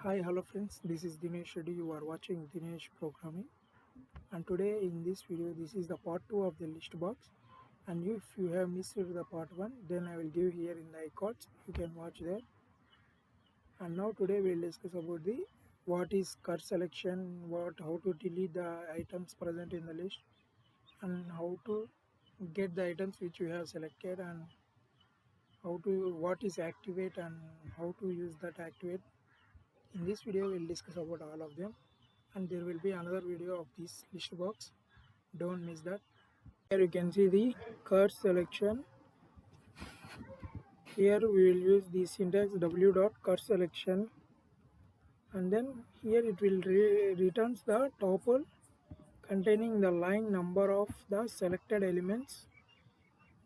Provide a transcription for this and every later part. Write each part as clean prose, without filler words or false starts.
Hi, hello friends. This is Dinesh Reddy. You are watching Dinesh Programming. And today in this video, this is the part 2 of the list box. And if you have missed the part 1, then I will give here in the icons. You can watch there. And now today we will discuss about the what is cart selection, how to delete the items present in the list, and how to get the items which you have selected, and what is activate and how to use that activate. In this video we will discuss about all of them, and there will be another video of this list box. Don't miss that. Here you can see the card selection. Here we will use the syntax w dot card selection, and then here it will returns the tuple containing the line number of the selected elements.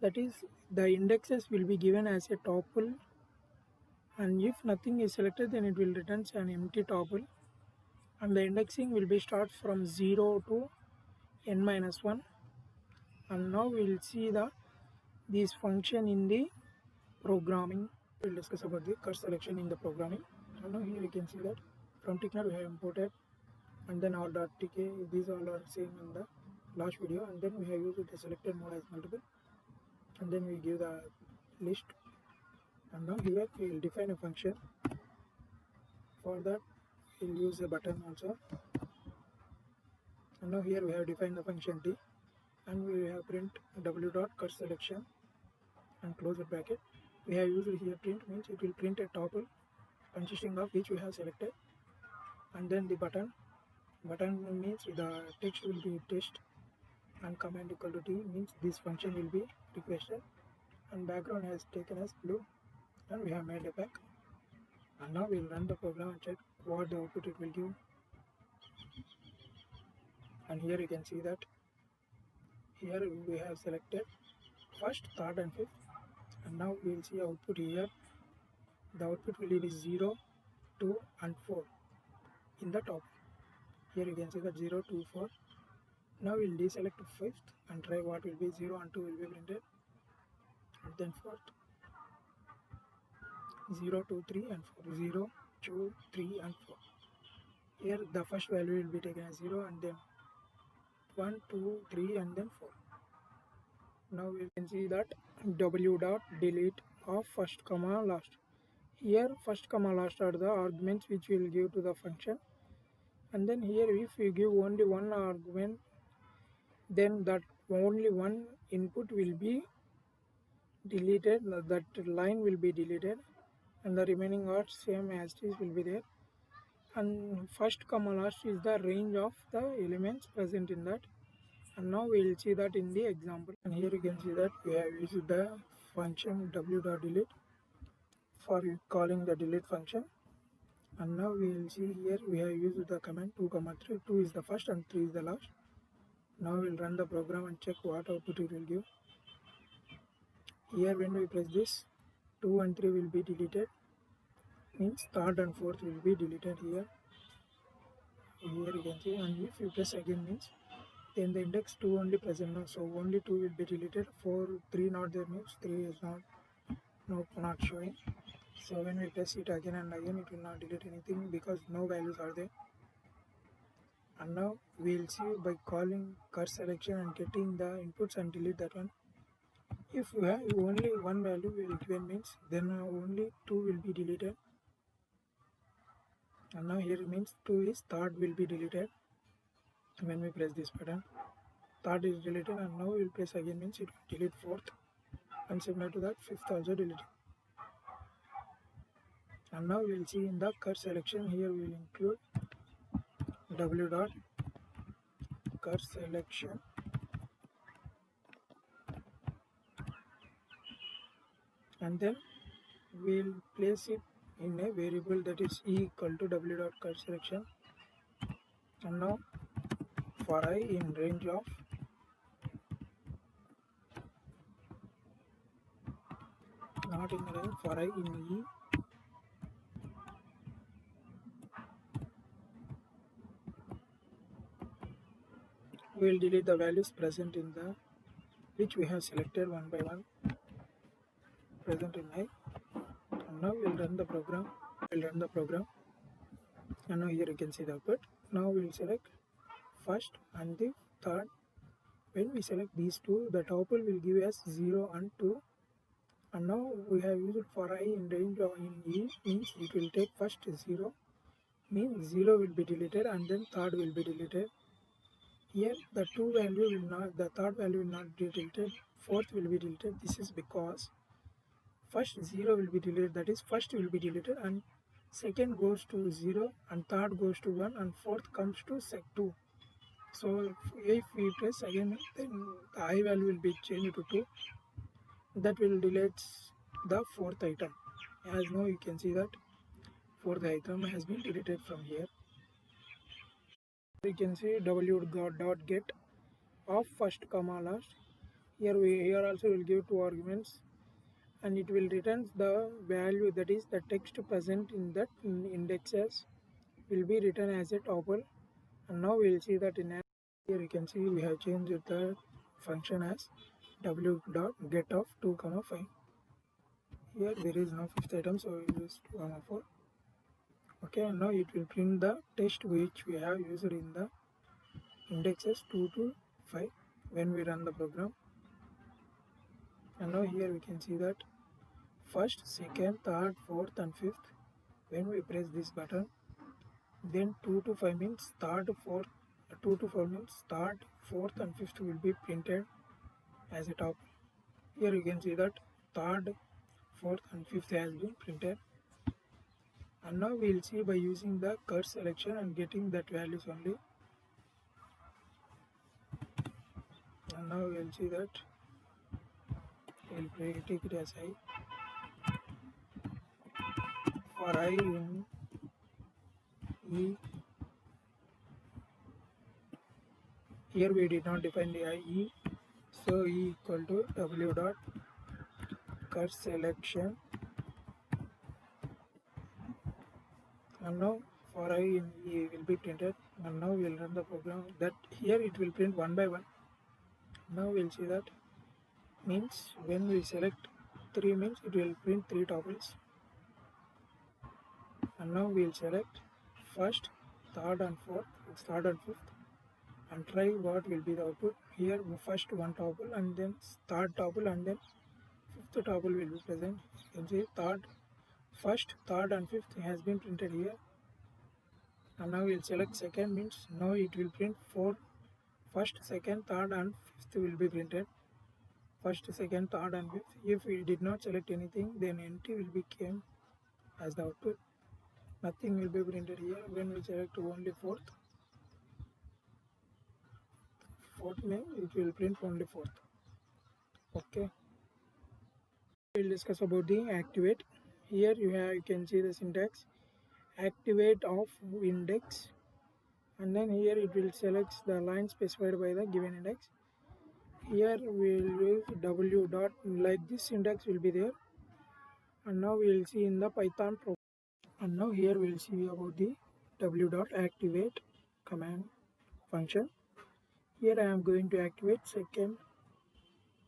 That is, the indexes will be given as a tuple, and if nothing is selected then it will returns an empty tuple, and the indexing will be start from 0 to n minus 1. And now we will see this function in the programming. We'll discuss about the card selection in the programming. And now here you can see that from Tickner we have imported, and then all.tk, these all are same in the last video, and then we have used the selected mode as multiple, and then we give the list. And now here we will define a function. For that we'll use a button also. And now here we have defined the function t, and we have print w dot card selection and close the bracket. We have used here print means it will print a tuple consisting of which we have selected, and then the button means the text will be text, and command equal to t means this function will be requested, and background has taken as blue, and we have made a pack. And now we'll run the program and check what the output it will give. And here you can see that here we have selected first, third and fifth, and now we will see output here. The output will be 0, 2 and 4 in the top. Here you can see that 0, 2, 4. Now we will deselect fifth and try what will be 0 and 2 will be printed, and then fourth 0, 2, 3 and 4, 0, 2, 3 and 4. Here the first value will be taken as 0, and then 1, 2, 3 and then 4. Now we can see that w dot delete of first comma last. Here first comma last are the arguments which we will give to the function, and then here if we give only one argument, then that only one input will be deleted, that line will be deleted, and the remaining are same as it is will be there. And first comma last is the range of the elements present in that, and now we will see that in the example. And here you can see that we have used the function w.delete for calling the delete function. And now we will see here we have used the command 2, 3. 2 is the first and 3 is the last. Now we will run the program and check what output it will give. Here when we press this, 2 and 3 will be deleted, means third and fourth will be deleted here. Here you can see, and if you press again means then the index 2 only present now, so only 2 will be deleted. 4, 3 not there means 3 is not showing. So when we press it again and again, it will not delete anything because no values are there. And now we will see by calling card selection and getting the inputs and delete that one. If you have only one value will given means then only 2 will be deleted. And now here it means 2 is third will be deleted. When we press this button, third is deleted, and now we will press again means it will delete fourth, and similar to that fifth also deleted. And now we will see in the card selection, here we will include w dot card selection, and then we will place it in a variable that is equal to w dot card selection. And now for I in range of not in the range, for I in E, we will delete the values present in the which we have selected one by one present in I. And now we will run the program. and now here you can see the output. Now we will select first and the third. When we select these two, the tuple will give us 0 and 2. And now we have used for I in range of in E means it will take first 0, means 0 will be deleted and then third will be deleted. Here the third value will not be deleted, fourth will be deleted. This is because first 0 will be deleted, that is first will be deleted, and second goes to 0 and third goes to 1 and fourth comes to sec2. So if we press again, then the I value will be changed to 2. That will delete the fourth item. As now you can see that fourth item has been deleted from here. You can see w.get of first comma last. Here also will give two arguments, and it will return the value, that is the text present in that indexes will be written as a tuple. And now we will see that here you can see we have changed the function as w.get of 2, 5. Here there is no fifth item, so we use 2, 4. Okay, and now it will print the text which we have used in the indexes 2 to 5 when we run the program. And now here we can see that first, second, third, fourth and fifth, when we press this button, then 2 to 5 means third, fourth, 2 to 4 means third, fourth and fifth will be printed as a top. Here you can see that third, fourth and fifth has been printed. And now we will see by using the curse selection and getting that values only. And now we will see that we will take it as I. For I in E, here we did not define the IE, so E equal to w dot curse selection. And now for I in E will be printed, and now we will run the program. That here it will print one by one. Now we will see that means when we select 3 means it will print 3 tuples. And now we will select first, third and fourth, third and fifth, and try what will be the output. Here first one tuple and then third tuple and then fifth tuple will be present. You can see first, third and fifth has been printed here. And now we will select second means now it will print 4. First, second, third and fifth will be printed. First, second, third and fifth. If we did not select anything, then empty will become as the output. Nothing will be printed here. When we select only fourth means it will print only fourth. Okay. We will discuss about the activate. Here you can see the syntax. Activate of index, and then here it will select the line specified by the given index. Here we will use w dot, like this syntax will be there. And now we will see in the Python program. And now here we will see about the w dot activate command function. Here I am going to activate second,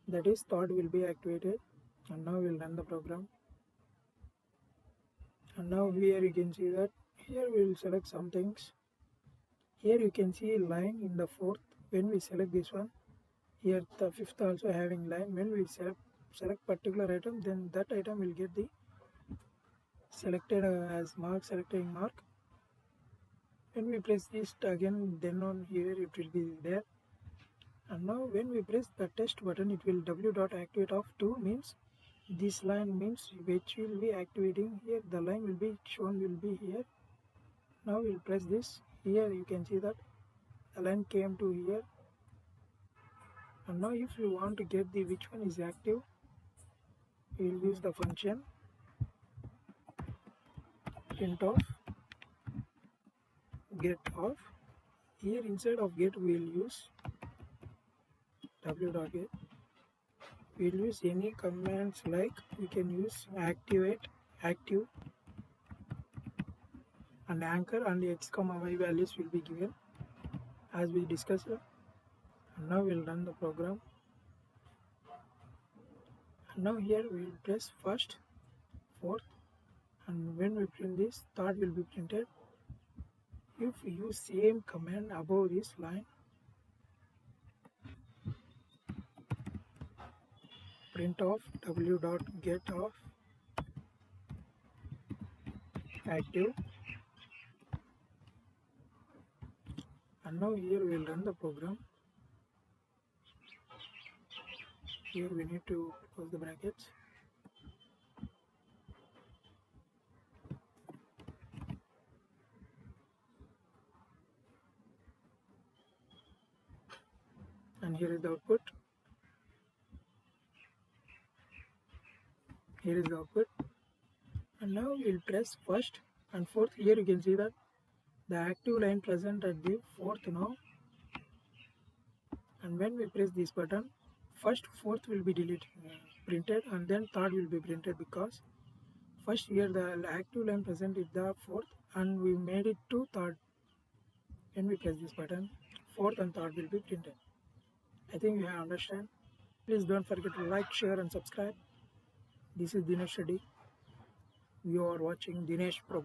that is third will be activated. And now we will run the program. And now here you can see that here we will select some things. Here you can see line in the fourth. When we select this one, here the fifth also having line. When we select particular item, then that item will get the selected as mark, selecting mark. When we press this again, then on here it will be there. And now when we press the test button, it will w dot activate of 2 means this line means which will be activating. Here the line will be shown, will be here. Now we'll press this. Here you can see that the line came to here. And now if you want to get the which one is active, we will use the function print of get of. Here inside of get we will use w.get. We will use any commands, like we can use activate, active and anchor, and x, y values will be given as we discussed. And now we will run the program. And now here we will press first, fourth, and when we print this, third will be printed. if we use same command above this line, print of w.get of active, and now here we'll run the program. Here we need to close the brackets. And here is the output. Here is the output. And now we'll press first and fourth. Here you can see that the active line present at the fourth now. And when we press this button, first fourth will be printed, and then third will be printed, because first here the active line present is the fourth and we made it to third. When we press this button, fourth and third will be printed. I think you have understand. Please don't forget to like, share and subscribe. This is Dinesh Reddy. You are watching Dinesh Pro.